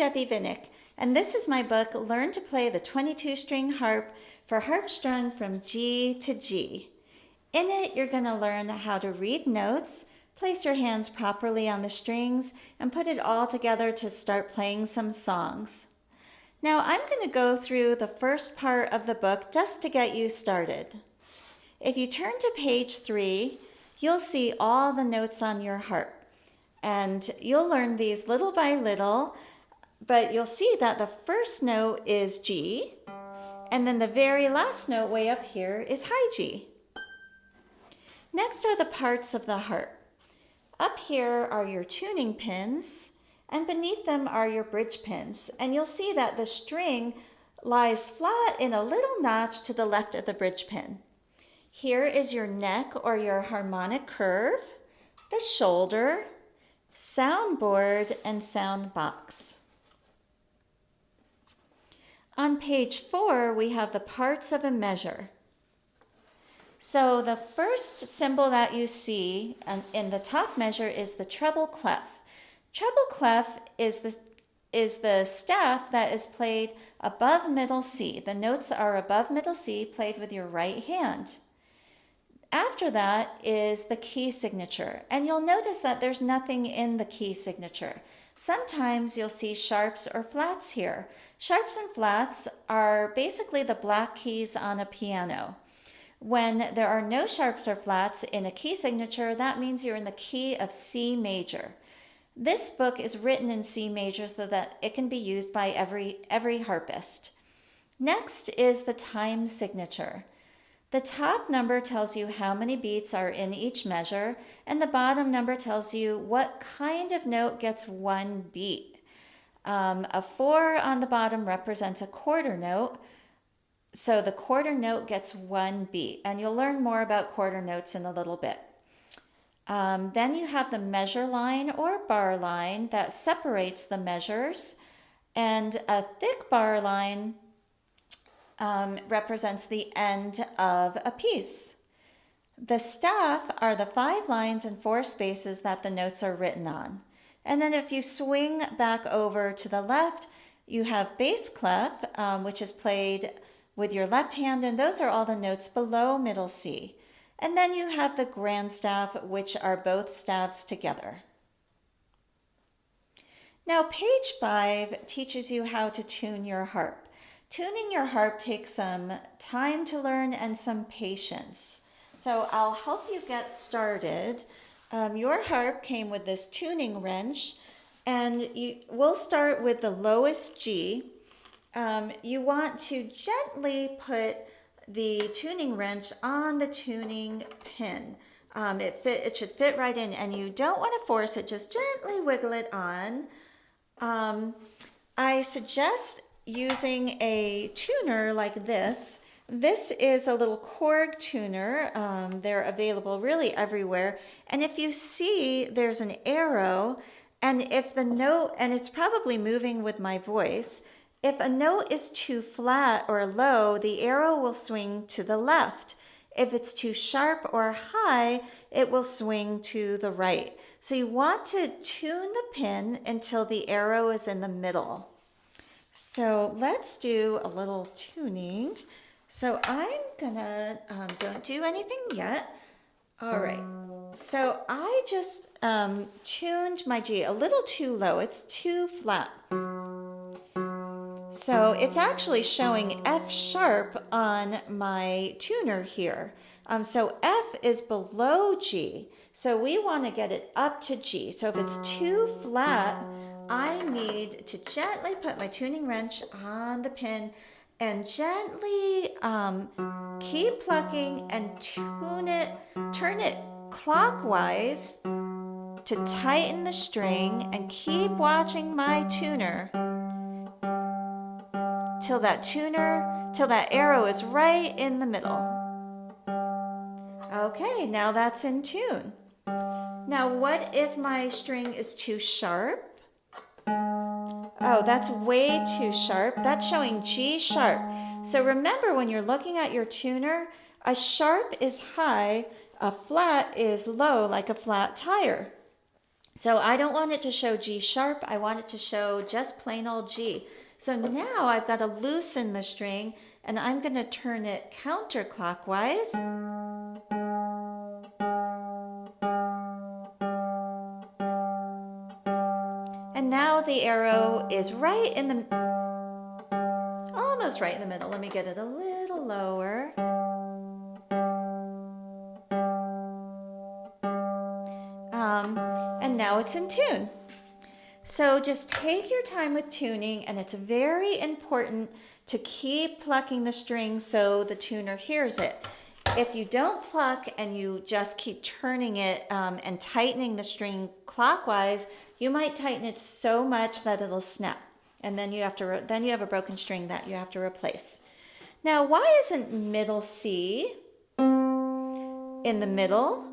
Debbie Vinnick, and this is my book, Learn to Play the 22-String Harp for Harp Strung from G to G. In it, you're going to learn how to read notes, place your hands properly on the strings, and put it all together to start playing some songs. Now, I'm going to go through the first part of the book just to get you started. If you turn to page 3, you'll see all the notes on your harp. And you'll learn these little by little, but you'll see that the first note is G, and then the very last note way up here is high G. Next are the parts of the harp. Up here are your tuning pins, and beneath them are your bridge pins. And you'll see that the string lies flat in a little notch to the left of the bridge pin. Here is your neck or your harmonic curve, the shoulder, soundboard, and sound box. On page 4, we have the parts of a measure. So the first symbol that you see in the top measure is the treble clef. Treble clef is the staff that is played above middle C. The notes are above middle C, played with your right hand. After that is the key signature, and you'll notice that there's nothing in the key signature. Sometimes you'll see sharps or flats here. Sharps and flats are basically the black keys on a piano. When there are no sharps or flats in a key signature, that means you're in the key of C major. This book is written in C major so that it can be used by every harpist. Next is the time signature. The top number tells you how many beats are in each measure, and the bottom number tells you what kind of note gets one beat. A 4 on the bottom represents a quarter note, so the quarter note gets one beat, and you'll learn more about quarter notes in a little bit. Then you have the measure line or bar line that separates the measures, and a thick bar line represents the end of a piece. The staff are the 5 lines and 4 spaces that the notes are written on. And then if you swing back over to the left, you have bass clef, which is played with your left hand, and those are all the notes below middle C. And then you have the grand staff, which are both staves together. Now page 5 teaches you how to tune your harp. Tuning your harp takes some time to learn and some patience. So I'll help you get started. Your harp came with this tuning wrench, and we'll start with the lowest G. You want to gently put the tuning wrench on the tuning pin. It should fit right in, and you don't want to force it, just gently wiggle it on. I suggest using a tuner like this. This is a little Korg tuner. They're available really everywhere. And if you see, there's an arrow, and if the note, and it's probably moving with my voice, if a note is too flat or low, the arrow will swing to the left. If it's too sharp or high, it will swing to the right. So you want to tune the pin until the arrow is in the middle. So let's do a little tuning. So I'm gonna, don't do anything yet. All right, so I just tuned my G a little too low. It's too flat. So it's actually showing F sharp on my tuner here. So F is below G. So we want to get it up to G. So if it's too flat, I need to gently put my tuning wrench on the pin and gently keep plucking and turn it clockwise to tighten the string, and keep watching my tuner till that arrow is right in the middle. Okay, now that's in tune. Now what if my string is too sharp? Oh, that's way too sharp. That's showing G sharp. So remember, when you're looking at your tuner, a sharp is high, a flat is low, like a flat tire. So I don't want it to show G sharp. I want it to show just plain old G. So now I've got to loosen the string, and I'm going to turn it counterclockwise. And now the arrow is right in the, almost right in the middle. Let me get it a little lower. And now it's in tune. So just take your time with tuning, and it's very important to keep plucking the string so the tuner hears it. If you don't pluck and you just keep turning it and tightening the string clockwise, you might tighten it so much that it'll snap, and then you have a broken string that you have to replace. Now, why isn't middle C in the middle?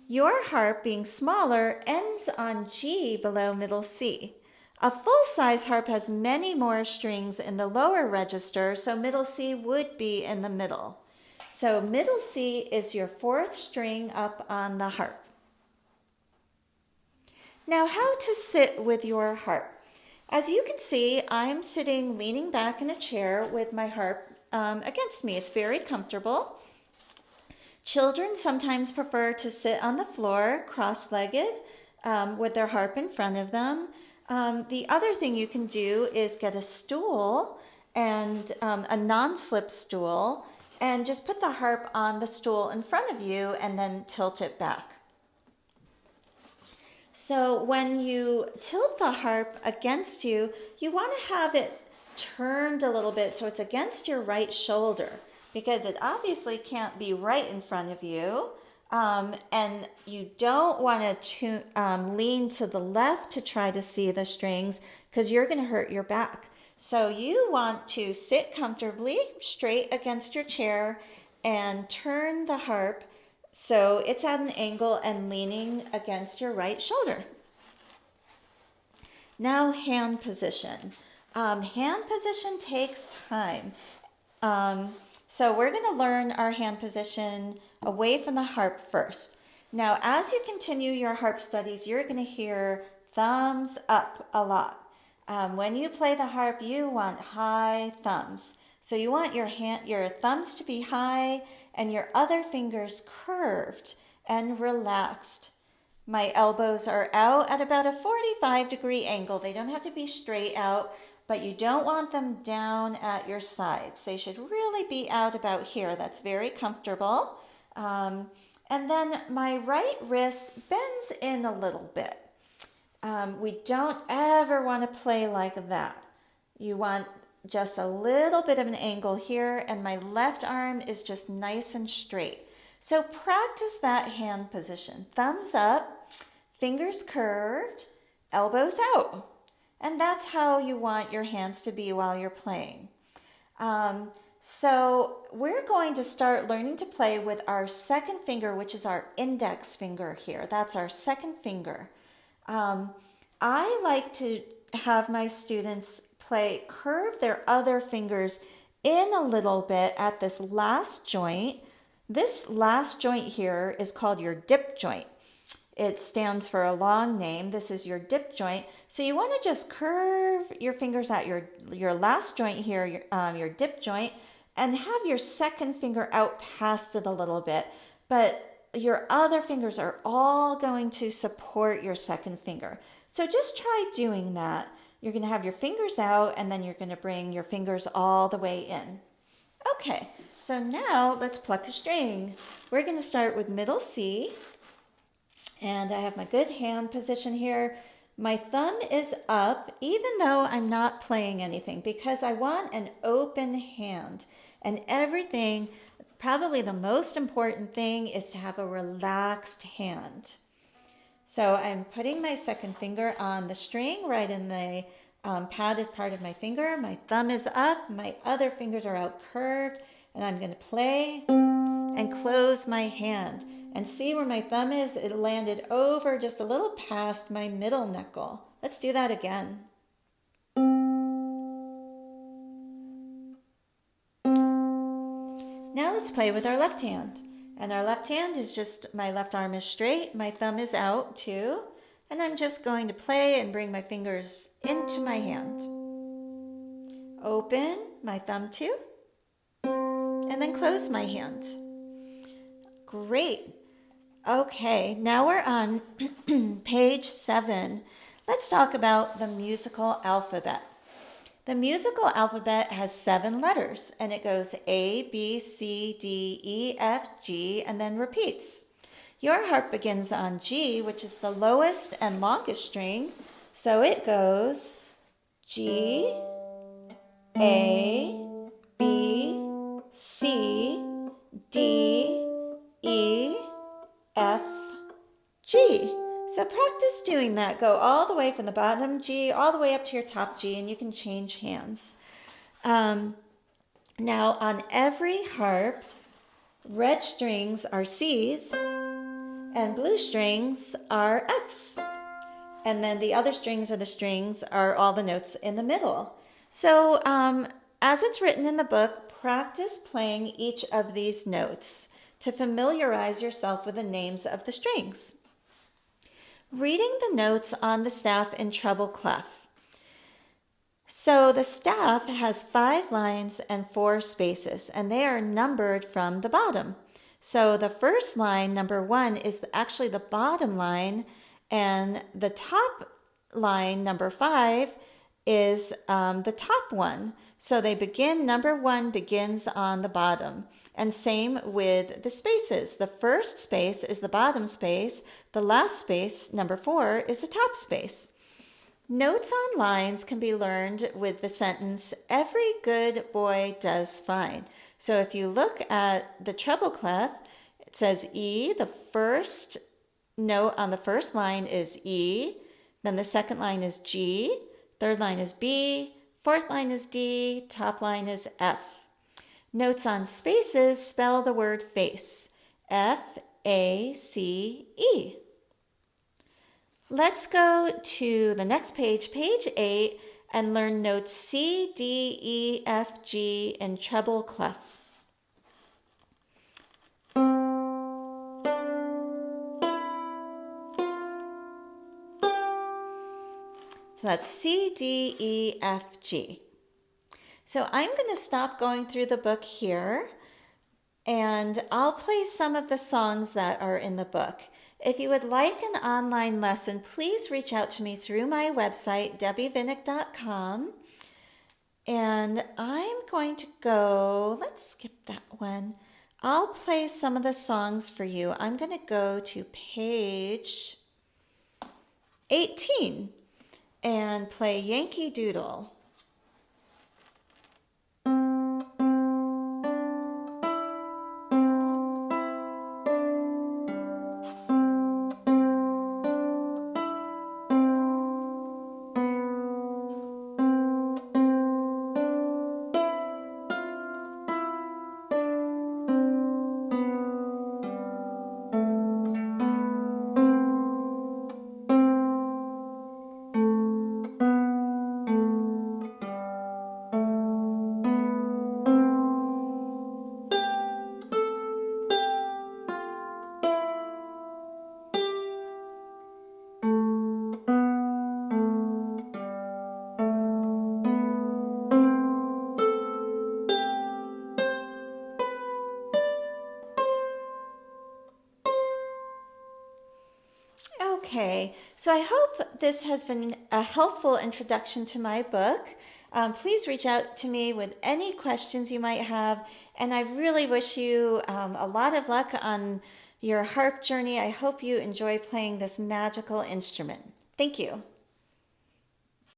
Your harp, being smaller, ends on G below middle C. A full-size harp has many more strings in the lower register, so middle C would be in the middle. So middle C is your fourth string up on the harp. Now, how to sit with your harp. As you can see, I'm sitting leaning back in a chair with my harp against me. It's very comfortable. Children sometimes prefer to sit on the floor cross-legged with their harp in front of them. The other thing you can do is get a stool and a non-slip stool, and just put the harp on the stool in front of you and then tilt it back. So when you tilt the harp against you, you want to have it turned a little bit so it's against your right shoulder, because it obviously can't be right in front of you. And you don't want to lean to the left to try to see the strings, because you're going to hurt your back. So you want to sit comfortably straight against your chair and turn the harp so it's at an angle and leaning against your right shoulder. Now hand position. Hand position takes time. So we're going to learn our hand position away from the harp first. Now, as you continue your harp studies, you're going to hear thumbs up a lot. When you play the harp, you want high thumbs. So you want your thumbs to be high and your other fingers curved and relaxed. My elbows are out at about a 45-degree angle. They don't have to be straight out, but you don't want them down at your sides. They should really be out about here. That's very comfortable. And then my right wrist bends in a little bit. We don't ever want to play like that. You want just a little bit of an angle here, and my left arm is just nice and straight. So practice that hand position. Thumbs up, fingers curved, elbows out. And that's how you want your hands to be while you're playing. So we're going to start learning to play with our second finger, which is our index finger here. That's our second finger. I like to have my students curve their other fingers in a little bit at this last joint. This last joint here is called your dip joint. It stands for a long name. This is your dip joint. So you want to just curve your fingers at your last joint here, your dip joint, and have your second finger out past it a little bit. But your other fingers are all going to support your second finger. So just try doing that. You're going to have your fingers out, and then you're going to bring your fingers all the way in. Okay, so now let's pluck a string. We're going to start with middle C. And I have my good hand position here. My thumb is up, even though I'm not playing anything, because I want an open hand. And everything, probably the most important thing, is to have a relaxed hand. So I'm putting my second finger on the string right in the padded part of my finger. My thumb is up, my other fingers are out curved, and I'm going to play and close my hand. And see where my thumb is? It landed over just a little past my middle knuckle. Let's do that again. Now let's play with our left hand. And our left hand is just, my left arm is straight, my thumb is out too. And I'm just going to play and bring my fingers into my hand. Open my thumb too, and then close my hand. Great. Okay, now we're on page 7. Let's talk about the musical alphabet. The musical alphabet has 7 letters, and it goes A, B, C, D, E, F, G, and then repeats. Your harp begins on G, which is the lowest and longest string, so it goes G, A, B, C, D, E, F, G. So practice doing that. Go all the way from the bottom G all the way up to your top G, and you can change hands. Now on every harp, red strings are C's and blue strings are F's. And then the other strings or the strings are all the notes in the middle. So as it's written in the book, practice playing each of these notes to familiarize yourself with the names of the strings. Reading the notes on the staff in treble clef. So the staff has 5 lines and 4 spaces, and they are numbered from the bottom. So the first line, number 1, is actually the bottom line, and the top line, number 5, is the top one. So they begin, number 1 begins on the bottom. And same with the spaces. The first space is the bottom space. The last space, number 4, is the top space. Notes on lines can be learned with the sentence, every good boy does fine. So if you look at the treble clef, it says E. The first note on the first line is E. Then the second line is G. Third line is B. Fourth line is D. Top line is F. Notes on spaces spell the word face. F-A-C-E. Let's go to the next page, page 8, and learn notes C, D, E, F, G in treble clef. So that's C, D, E, F, G. So I'm going to stop going through the book here, and I'll play some of the songs that are in the book. If you would like an online lesson, please reach out to me through my website, debbievinnick.com. And I'm going to go, let's skip that one. I'll play some of the songs for you. I'm going to go to page 18 and play Yankee Doodle. Okay, so I hope this has been a helpful introduction to my book. Please reach out to me with any questions you might have, and I really wish you a lot of luck on your harp journey. I hope you enjoy playing this magical instrument. Thank you.